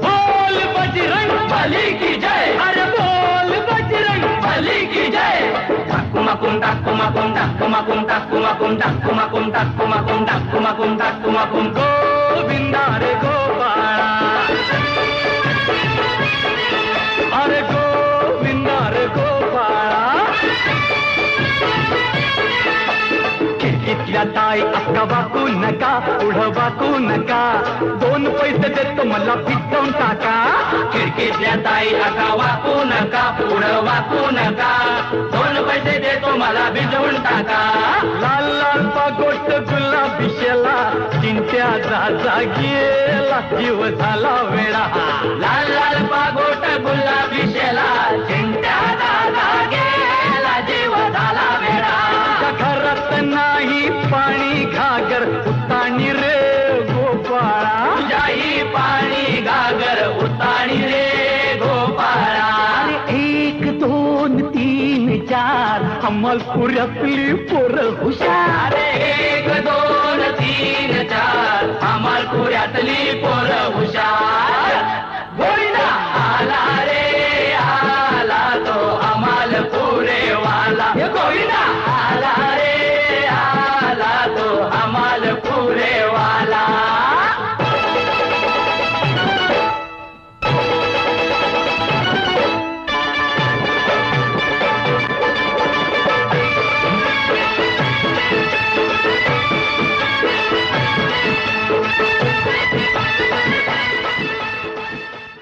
बोल बजरंग बली की जय, अरे बोल बजरंग बली की जय। ठाकुमाकुम ठाकुमाकुम ठाकुमाकुम ठाकुमाकुम ठाकुमाकुम ठाकुमाकुम ठाकुमाकुम ठाकुमाकुम गोविंदा रे गोपाळा, अरे गोविंदा रे गोपाळा। खिडकीतल्या ताई अक्का वाकू नका, पुढं वाकू नका, 2 पैसे देतो मला फिटवून टाका। खिडकीतल्या ताई अक्का वाकू नका, पुढं वाकू नका, 2 पैसे देतो मला भिजवून टाका। लाल लाल पागोट गुलाबी शेला, चिंट्या दादा गेला जीव झाला वेडा। लाल लाल पागोट गुलाबी शेला, चिंट्या दादा गेला जीव झाला वेडा। घरात नाही पाणी घागर उताणी रे गोपाळा, तुझ्याही पाणी घागर उताणी रे गोपाळा। 1 2 3 4 अमलपुऱ्यातली पोरं हुशार, 1 2 3 4 अमलपुऱ्यातली